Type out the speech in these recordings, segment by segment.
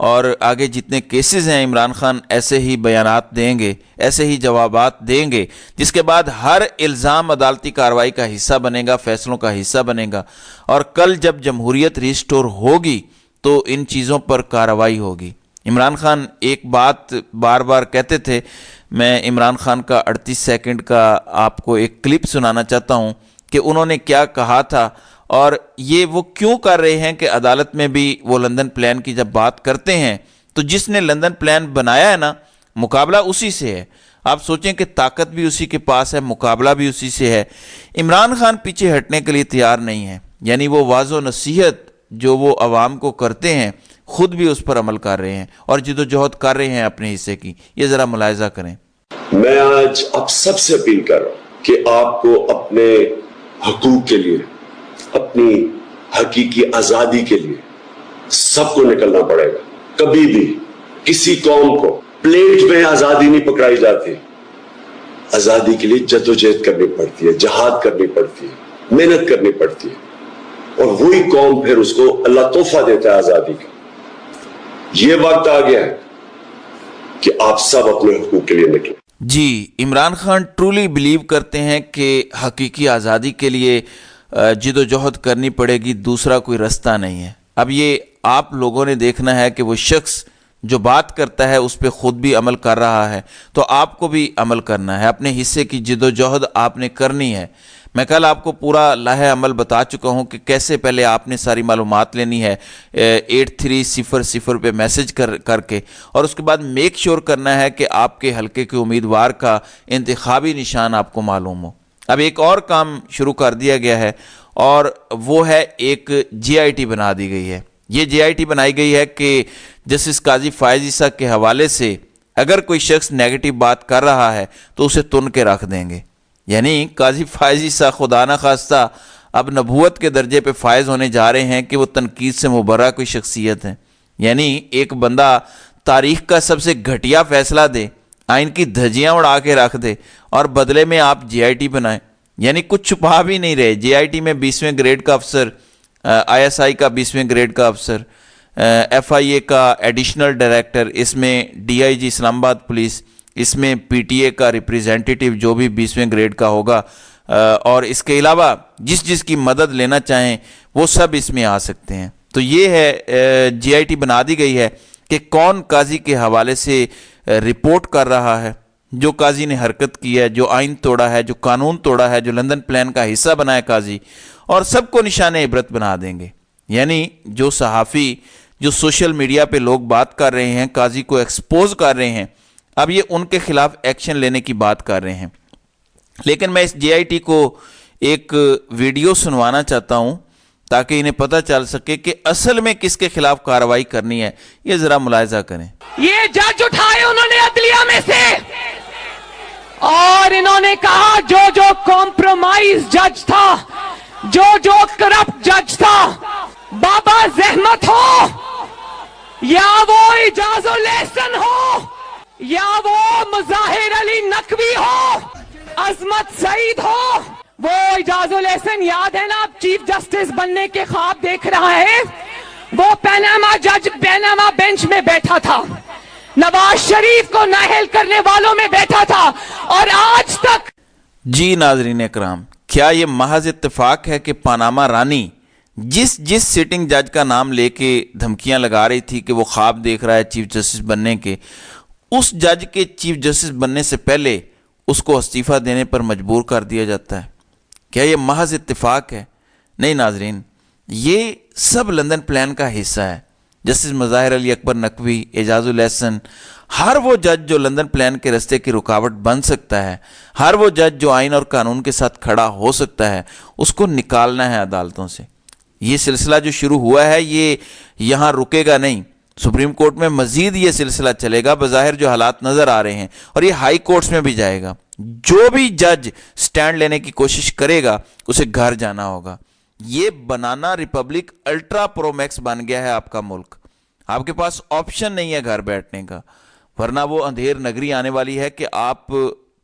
اور آگے جتنے کیسز ہیں عمران خان ایسے ہی بیانات دیں گے، ایسے ہی جوابات دیں گے، جس کے بعد ہر الزام عدالتی کارروائی کا حصہ بنے گا، فیصلوں کا حصہ بنے گا، اور کل جب جمہوریت ریسٹور ہوگی تو ان چیزوں پر کارروائی ہوگی۔ عمران خان ایک بات بار بار کہتے تھے، میں عمران خان کا 38 سیکنڈ کا آپ کو ایک کلپ سنانا چاہتا ہوں کہ انہوں نے کیا کہا تھا، اور یہ وہ کیوں کر رہے ہیں کہ عدالت میں بھی وہ لندن پلان کی جب بات کرتے ہیں تو جس نے لندن پلان بنایا ہے نا، مقابلہ اسی سے ہے۔ آپ سوچیں کہ طاقت بھی اسی کے پاس ہے، مقابلہ بھی اسی سے ہے۔ عمران خان پیچھے ہٹنے کے لیے تیار نہیں ہے، یعنی وہ واضح و نصیحت جو وہ عوام کو کرتے ہیں خود بھی اس پر عمل کر رہے ہیں اور جد و جہد کر رہے ہیں اپنے حصے کی۔ یہ ذرا ملاحظہ کریں۔ میں آج آپ سب سے اپیل کر رہا ہوں کہ آپ کو اپنے حقوق کے لیے، اپنی حقیقی آزادی کے لیے سب کو نکلنا پڑے گا۔ کبھی بھی کسی قوم کو پلیٹ میں آزادی نہیں پکڑائی جاتی، آزادی کے لیے جدوجہد کرنی پڑتی ہے، جہاد کرنی پڑتی ہے، محنت کرنی پڑتی ہے، اور وہی قوم پھر اس کو اللہ تحفہ دیتا ہے آزادی کا۔ یہ وقت آ گیا ہے کہ آپ سب اپنے حقوق کے لیے نکلیں۔ جی، عمران خان ٹرولی بلیو کرتے ہیں کہ حقیقی آزادی کے لیے جد و جہد کرنی پڑے گی، دوسرا کوئی رستہ نہیں ہے۔ اب یہ آپ لوگوں نے دیکھنا ہے کہ وہ شخص جو بات کرتا ہے اس پہ خود بھی عمل کر رہا ہے، تو آپ کو بھی عمل کرنا ہے، اپنے حصے کی جد و جہد آپ نے کرنی ہے۔ میں کل آپ کو پورا لائحہ عمل بتا چکا ہوں کہ کیسے پہلے آپ نے ساری معلومات لینی ہے 8300 پہ میسج کر کے، اور اس کے بعد میک شور کرنا ہے کہ آپ کے حلقے کے امیدوار کا انتخابی نشان آپ کو معلوم ہو۔ اب ایک اور کام شروع کر دیا گیا ہے، اور وہ ہے ایک جی آئی ٹی بنا دی گئی ہے۔ یہ جی آئی ٹی بنائی گئی ہے کہ جسٹس قاضی فائز عیسیٰ کے حوالے سے اگر کوئی شخص نیگیٹو بات کر رہا ہے تو اسے تن کے رکھ دیں گے، یعنی قاضی فائز عیسیٰ خدا نہ خواستہ اب نبوت کے درجے پہ فائز ہونے جا رہے ہیں کہ وہ تنقید سے مبرہ کوئی شخصیت ہے۔ یعنی ایک بندہ تاریخ کا سب سے گھٹیا فیصلہ دے، آئین کی دھجیاں اڑا کے رکھ دے، اور بدلے میں آپ جی آئی ٹی بنائیں، یعنی کچھ چھپا بھی نہیں رہے۔ جی آئی ٹی میں 20ویں گریڈ کا افسر، آئی ایس آئی کا 20ویں گریڈ کا افسر، ایف آئی اے کا ایڈیشنل ڈائریکٹر، اس میں ڈی آئی جی اسلام آباد پولیس، اس میں پی ٹی اے کا ریپریزنٹیٹیو جو بھی 20ویں گریڈ کا ہوگا، اور اس کے علاوہ جس کی مدد لینا چاہیں وہ سب اس میں آ سکتے ہیں۔ تو یہ ہے جی آئی ٹی بنا دی گئی ہے کہ کون قاضی کے حوالے سے رپورٹ کر رہا ہے، جو قاضی نے حرکت کی ہے، جو آئین توڑا ہے، جو قانون توڑا ہے، جو لندن پلان کا حصہ بنا ہے قاضی، اور سب کو نشان عبرت بنا دیں گے۔ یعنی جو صحافی، جو سوشل میڈیا پہ لوگ بات کر رہے ہیں، قاضی کو ایکسپوز کر رہے ہیں، اب یہ ان کے خلاف ایکشن لینے کی بات کر رہے ہیں۔ لیکن میں اس جے آئی ٹی کو ایک ویڈیو سنوانا چاہتا ہوں تاکہ انہیں پتہ چل سکے کہ اصل میں کس کے خلاف کارروائی کرنی ہے۔ یہ ذرا ملاحظہ کریں۔ یہ جج اٹھائے انہوں نے عدلیہ میں سے، اور انہوں نے کہا جو کمپرومائز جج تھا، جو کرپٹ جج تھا، بابا زحمت ہو یا وہ اعجاز الاحسن ہو یا وہ مظاہر علی نقوی ہو، عظمت سعید ہو، وہ اعجاز الاحسن یاد ہے نا، چیف جسٹس بننے کے خواب دیکھ رہا ہے، وہ پیناما جج پیناما بینچ میں بیٹھا تھا، نواز شریف کو نااہل کرنے والوں میں بیٹھا تھا، اور آج تک۔ جی ناظرین اکرام، کیا یہ محض اتفاق ہے کہ پاناما رانی جس سٹنگ جج کا نام لے کے دھمکیاں لگا رہی تھی کہ وہ خواب دیکھ رہا ہے چیف جسٹس بننے کے، اس جج کے چیف جسٹس بننے سے پہلے اس کو استعفیٰ دینے پر مجبور کر دیا جاتا ہے؟ کیا یہ محض اتفاق ہے؟ نہیں ناظرین، یہ سب لندن پلان کا حصہ ہے۔ جسٹس مظاہر علی اکبر نقوی، اعجاز الاحسن، ہر وہ جج جو لندن پلان کے رستے کی رکاوٹ بن سکتا ہے، ہر وہ جج جو آئین اور قانون کے ساتھ کھڑا ہو سکتا ہے، اس کو نکالنا ہے عدالتوں سے۔ یہ سلسلہ جو شروع ہوا ہے یہ یہاں رکے گا نہیں، سپریم کورٹ میں مزید یہ سلسلہ چلے گا، بظاہر جو حالات نظر آ رہے ہیں، اور یہ ہائی کورٹس میں بھی جائے گا۔ جو بھی جج سٹینڈ لینے کی کوشش کرے گا اسے گھر جانا ہوگا۔ یہ بنانا ریپبلک الٹرا پرو میکس بن گیا ہے آپ کا ملک، آپ کے پاس آپشن نہیں ہے گھر بیٹھنے کا، ورنہ وہ اندھیر نگری آنے والی ہے کہ آپ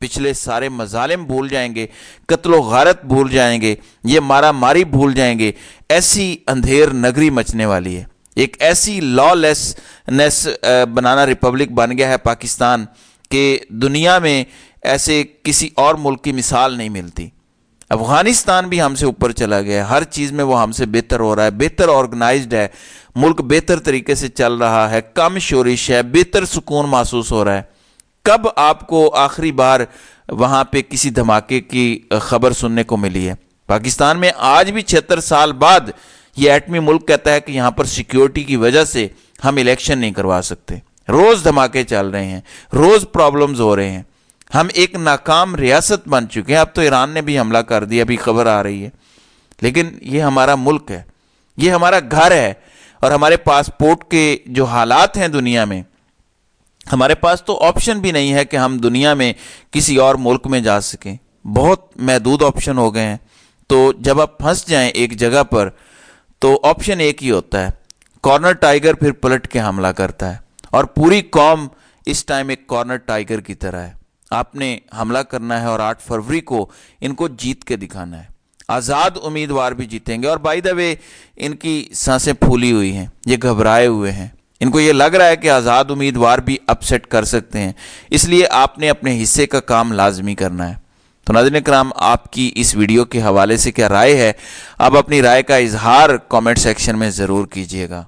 پچھلے سارے مظالم بھول جائیں گے، قتل و غارت بھول جائیں گے، یہ مارا ماری بھول جائیں گے، ایسی اندھیر نگری مچنے والی ہے۔ ایک ایسی لا لیسنس بنانا ریپبلک بن گیا ہے پاکستان کہ دنیا میں ایسے کسی اور ملک کی مثال نہیں ملتی۔ افغانستان بھی ہم سے اوپر چلا گیا ہے، ہر چیز میں وہ ہم سے بہتر ہو رہا ہے، بہتر آرگنائزڈ ہے، ملک بہتر طریقے سے چل رہا ہے، کم شورش ہے، بہتر سکون محسوس ہو رہا ہے۔ کب آپ کو آخری بار وہاں پہ کسی دھماکے کی خبر سننے کو ملی ہے؟ پاکستان میں آج بھی 76 سال بعد یہ ایٹمی ملک کہتا ہے کہ یہاں پر سیکیورٹی کی وجہ سے ہم الیکشن نہیں کروا سکتے۔ روز دھماکے چل رہے ہیں، روز پرابلمز ہو رہے ہیں، ہم ایک ناکام ریاست بن چکے ہیں۔ اب تو ایران نے بھی حملہ کر دیا، ابھی خبر آ رہی ہے، لیکن یہ ہمارا ملک ہے، یہ ہمارا گھر ہے، اور ہمارے پاسپورٹ کے جو حالات ہیں دنیا میں، ہمارے پاس تو آپشن بھی نہیں ہے کہ ہم دنیا میں کسی اور ملک میں جا سکیں، بہت محدود آپشن ہو گئے ہیں۔ تو جب آپ پھنس جائیں ایک جگہ پر تو آپشن ایک ہی ہوتا ہے، کارنر ٹائیگر پھر پلٹ کے حملہ کرتا ہے، اور پوری قوم اس ٹائم ایک کارنر ٹائیگر کی طرح ہے۔ آپ نے حملہ کرنا ہے اور 8 فروری کو ان کو جیت کے دکھانا ہے۔ آزاد امیدوار بھی جیتیں گے، اور بائی دا وے ان کی سانسیں پھولی ہوئی ہیں، یہ گھبرائے ہوئے ہیں، ان کو یہ لگ رہا ہے کہ آزاد امیدوار بھی اپسیٹ کر سکتے ہیں، اس لیے آپ نے اپنے حصے کا کام لازمی کرنا ہے۔ تو ناظرین کرام، آپ کی اس ویڈیو کے حوالے سے کیا رائے ہے؟ آپ اپنی رائے کا اظہار کامنٹ سیکشن میں ضرور کیجیے گا۔